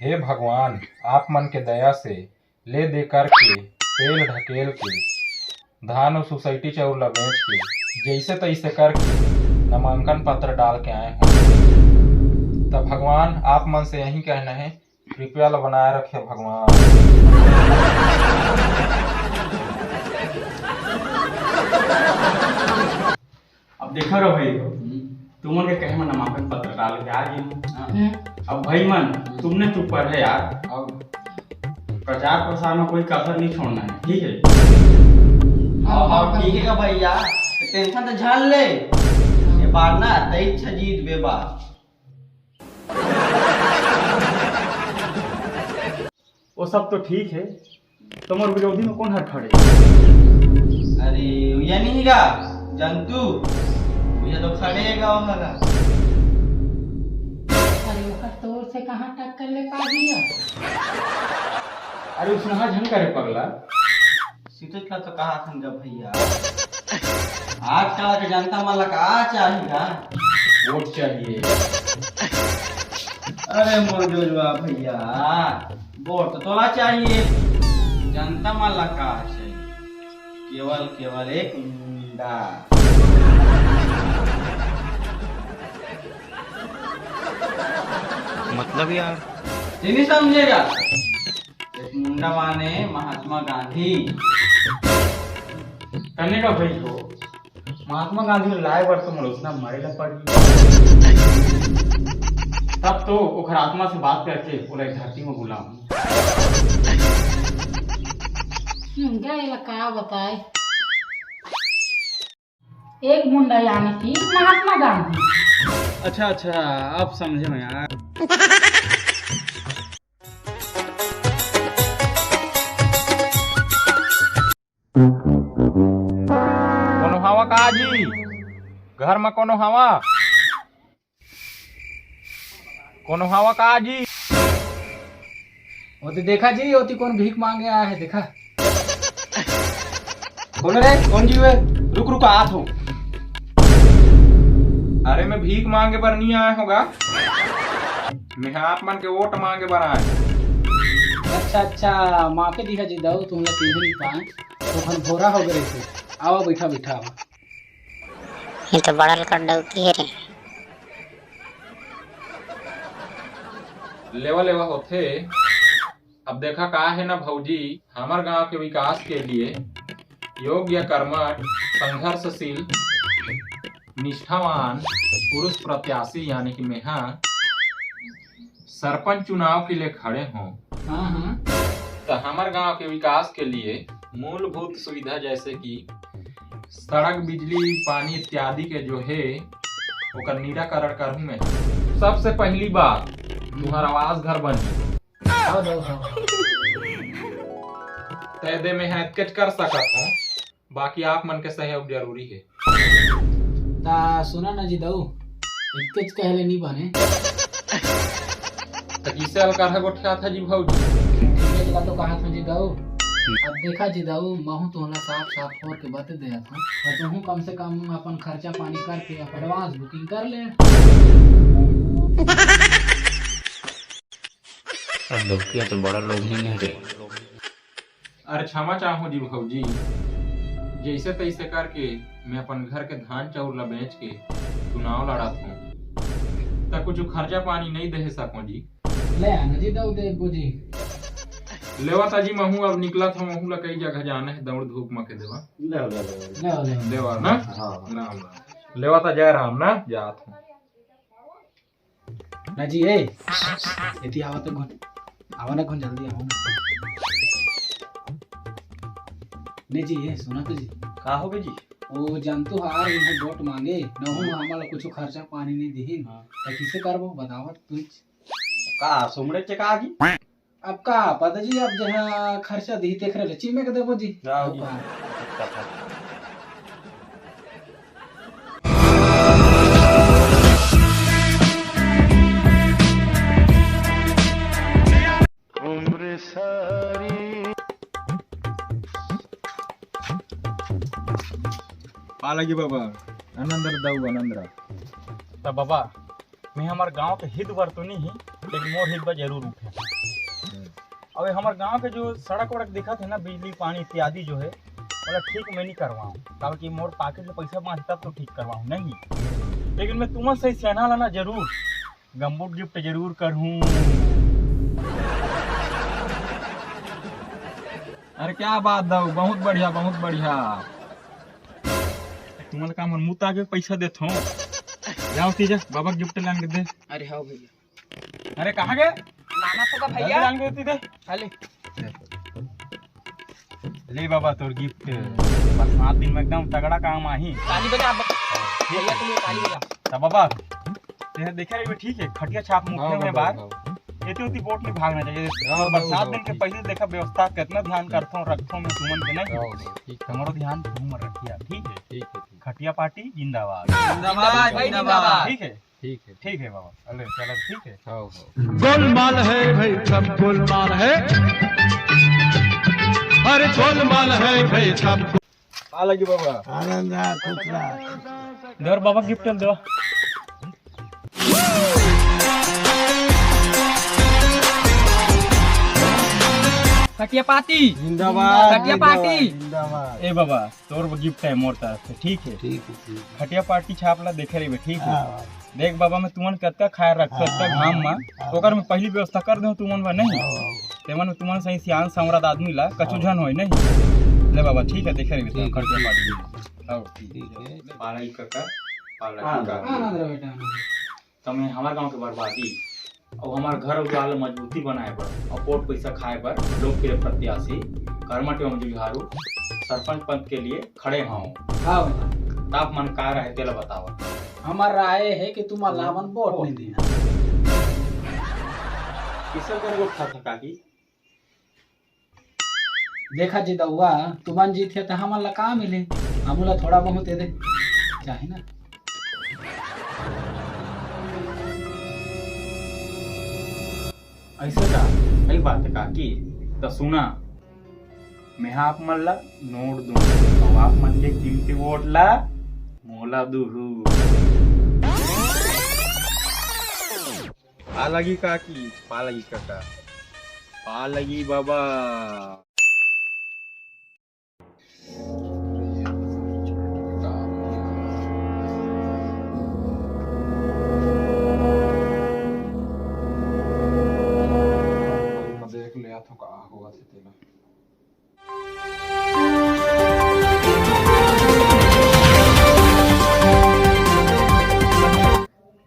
हे भगवान, आप मन के दया से ले दे कर के पेल ढकेल के धान और सोसाइटी चाउर ला बेच के जैसे तैसे करके नामांकन पत्र डाल के आए हैं। तब भगवान आप मन से यही कहना है, कृपया ला बनाए रखे भगवान। अब देखा रहो भाई, तुमन के कहे में नामांकन पत्र डाल के आ गए। अब भाई मन तुमने चुप पर है यार, अब प्रचार प्रसार में कोई कसर नहीं छोड़ना है, ठीक है? हाँ ठीक है भैया, टेंशन तो झाल ले, ये बार ना तई जीत बेबा। वो सब तो ठीक है, तुम्हारे विरोधी में कौन हट खड़े? अरे ये नहीं गा जंतु, ये तो खड़ेगा वहां। अरे वो तोर से कहाँ टक्कर ले पा दिया? अरे उसने हाँ झन करे पगला। सीधे का तो कहा था भैया, आजकल के जनता मन का चाहिए वोट चाहिए। अरे मोजोजवा भैया, वोट तो तोला चाहिए, जनता मन का चाहिए केवल केवल एक मुंडा। मतलब यार नहीं समझेगा, एक मुंडा माने महात्मा गांधी। करने का भाई हो, महात्मा गांधी लाए बर तो मरोसना मारे ला पड़ी। तब तो ओखर आत्मा से बात करके पूरा धरती में बुलाऊं। गए का बताए, एक मुंडा यानी कि महात्मा गांधी। अच्छा अच्छा, अब समझे मैं यार। कोनो हवा का जी घर में? कोनो हवा? कोनो हवा का जी? वो तो देखा जी, वो तो कौन भीख मांगे आया है, देखा कौन रे? कौन जी वे? रुक रुक आत हो। अरे मैं भीख मांगे बर नहीं आया होगा, मैं आप मन के वोट मांगे बर आए। अच्छा अच्छा, माँ के दिखा जी दो, तुम लोग तीन ही पाए तो खन भोरा हो गए थे। आवा बैठा बैठा आवा। ये तो बड़ा लड़का डौकी है रे। लेवा लेवा होते। अब देखा का है ना भौजी, हमार गांव के विकास के लिए योग्य, कर्मठ, संघर्षशील, निष्ठावान पुरुष प्रत्याशी यानी कि मैं सरपंच चुनाव के लिए खड़े हों। हाँ हाँ, तो हमारे गांव के विकास के लिए मूलभूत सुविधा जैसे कि सड़क, बिजली, पानी इत्यादि के जो है ओकर निराकरण करूं मैं। सबसे पहली बात तुम्हारा आवास घर बनी आओ दो आओ। तैदे में हैकेट कर सकत हूँ, बाकी आप मन के सहयोग जरूरी है। ता सुना ना जी दो, इतके कहले नहीं बने तो किसे हल्का है गोठिया था जी भौजी? ठीक जगह तो कहा था जी दो। अब देखा जी दो, महू तो ना साफ साफ और के बता दिया था, और तुम कम से कम अपन खर्चा पानी करके एडवांस बुकिंग कर ले। डौकिया तो बड़ा लोग नहीं है रे। अरे क्षमा चाहूँ जी भौजी, जैसे तैसे करके मैं अपन घर के धान चाउर ला बेच के चुनाव लड़त हूँ, तो कुछ खर्चा पानी नहीं दे सकूँ जी। ले आना जी दो दे जी। लेवा जी महू अब निकला था, महू ला कई जगह जाना है, दौड़ धूप में के देवा ले देवा ना। राम राम। लेवा था जय राम ना, जात हूँ ना जी। ए इति आवा तो घुन, आवा ना घुन, जल्दी आओ ना। नहीं जी, ये सुना तो जी का हो गए जी? वो जानतो हार इन्हें वोट मांगे न हो, हमारा कुछ खर्चा पानी नहीं दिहिन, तो किसे करबो बतावत तू? का सुमड़े चका जी? अब का पता जी, अब जहाँ खर्चा दी देख रहे रची में के देबो जी। जाओ जी। उम्र सारी पालगी बाबा आनंदर दाऊ आनंदरा। तब बाबा मैं हमारे गांव के हित बर तो नहीं, लेकिन मोर हित बर जरूर उठे। और हमारे गांव के जो सड़क वड़क दिखत है ना, बिजली पानी इत्यादि जो है मतलब ठीक मैं नहीं करवाऊँ, ताकि मोर पॉकेट में पैसा बांध तब तो ठीक करवाऊँ नहीं। लेकिन मैं तुम्हें सही सहना लाना जरूर, गमबूट गिफ्ट जरूर करूँ। अरे क्या बात दो, बहुत बढ़िया बहुत बढ़िया। तुम्हारे काम मुँह ताके पैसा देता हूँ, जाओ तीजा बाबा गिफ्ट लान के दे। अरे हाँ भैया, अरे कहाँ गए? लाना तो का जल्दी लान के देती दे। खाली ले बाबा तोर गिफ्ट, बरसात दिन में एकदम तगड़ा काम आही। ताली बजा भैया के लिए, ताली बजा। तब बाबा ये देखे रही ठीक है, खटिया छाप मुखे में बात एती उती बोट में भागना चाहिए। और बरसात दिन के पहले देखा व्यवस्था कितना ध्यान करता हूँ रखता हूँ मैं तुमन के नहीं, तुम्हारा ध्यान तुम रखिया ठीक है। ठीक है, खटिया पार्टी जिंदाबाद जिंदाबाद जिंदाबाद। ठीक है ठीक है बाबा, अरे चलो ठीक है। गोलमाल है भाई सब गोलमाल है, अरे गोलमाल है भाई सब। आ लगी बाबा देवर बाबा गिफ्ट दो। खटिया पार्टी जिंदाबाद खटिया पार्टी। ए बाबा तोर गिफ्ट है मोर तरफ से, ठीक है। खटिया पार्टी छापला देखे रही ठीक है। देख बाबा मैं तुमन कत्ता खाए रखो तक घाम में ओकर में पहली व्यवस्था कर दो तुमन में नहीं, तेमन में तुमन सही सियान समरद आदमी ला कछु झन होई नहीं। ले बाबा ठीक है, देखे रही खटिया पार्टी। आओ ठीक है, पालाई काका पालाई काका बेटा तमें हमारे गांव के बर्बादी और हमारे घर उजाला मजबूती बनाए पर और कोट पैसा खाए पर लोग के प्रत्याशी कर्मठ एवं जुझारू सरपंच पद के लिए खड़े हों। हाँ ताप मन का रहे तेला बताओ। हमार राय है कि तुम अलावन वोट नहीं देना। किसर कर वोट था काकी? देखा जी दउआ तुमन जीते तो हमारा का मिले, हमला थोड़ा बहुत दे दे चाहे ना। ऐसे का कई बात है काकी, तो सुना मैं आप मन ला नोट दूं और आप मन के कीमती वोट ला मोला दूहू। पा लगी काकी, पा लगी काका, पा लगी बाबा। देख लिया तो का होगा से तेला।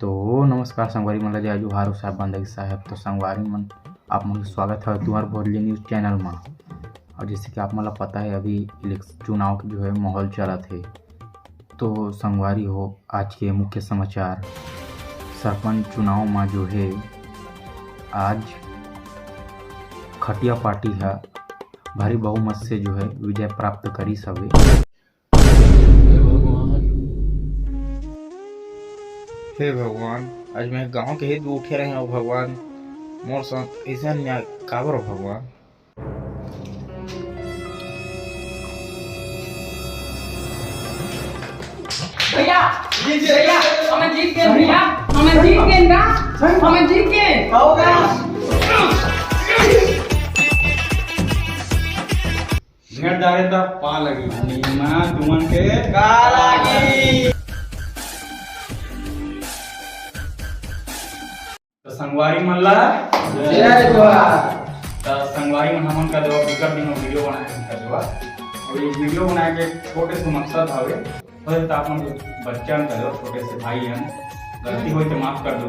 तो नमस्कार संगवारी मन ला जुहार साहब बंदगी साहब। तो संगवारी मन आप मन का स्वागत है तुम्हारे भोजली न्यूज़ चैनल में। और जैसे कि आप मन ला पता है अभी चुनाव के जो है माहौल चला थे, तो संगवारी हो आज के मुख्य समाचार। सरपंच चुनाव में जो है आज खटिया पार्टी है भारी बहुमत से जो है विजय प्राप्त करी सवे। हे भगवान, आज मैं गांव के हित उठे रहे हो भगवान, मोर साथ ऐसा न्याय काबर हो भगवान। भैया भैया हमें जीत गए, भैया हमें जीत गए ना, हमें जीत गए। भेड़ डाले तो पा लगी नीमा तुमन के का लगी। तो संगवारी मन ला जय जोहार। तो संगवारी मन हमन का दो बिकर दिन वीडियो बनाए का दो, और ये वीडियो बनाए के छोटे से मकसद हवे होय तो आपन बच्चन का दो छोटे से भाई हैं गलती होई तो माफ कर दो।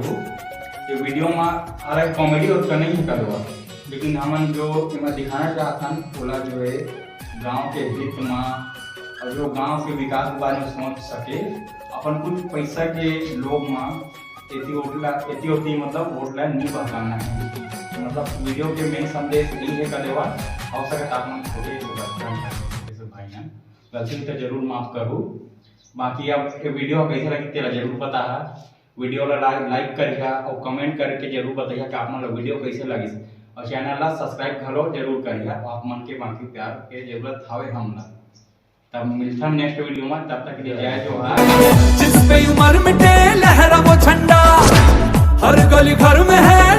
ये वीडियो में अलग कॉमेडी और नहीं कर दो, लेकिन हमन जो मैं दिखाना चाहतन बोला जो है गांव के हित में और जो गांव के विकास के बारे में सोच सके अपन कुछ पैसा के लोग में एती होती मतलब वोटला नहीं बहकाना है। तो मतलब वीडियो के मेन संदेश यही है का देवा आवश्यक तापमान छोटे से भाई हैं गलती तो जरूर माफ करूँ। बाकी अब वीडियो कैसे लगी तेरा जरूर बता, वीडियो लाइक करिएगा और कमेंट करके जरूर बताइए कि आप मतलब वीडियो कैसे लगी, और चैनल ला सब्सक्राइब करो जरूर करिए। आप मन के बाकी प्यार के जरूरत हावे हमला। तब मिलता हम नेक्स्ट वीडियो में, तब तक के लिए जय जोहार। जिस पे उम्र मिटे लहरा वो झंडा, हर गली घर में है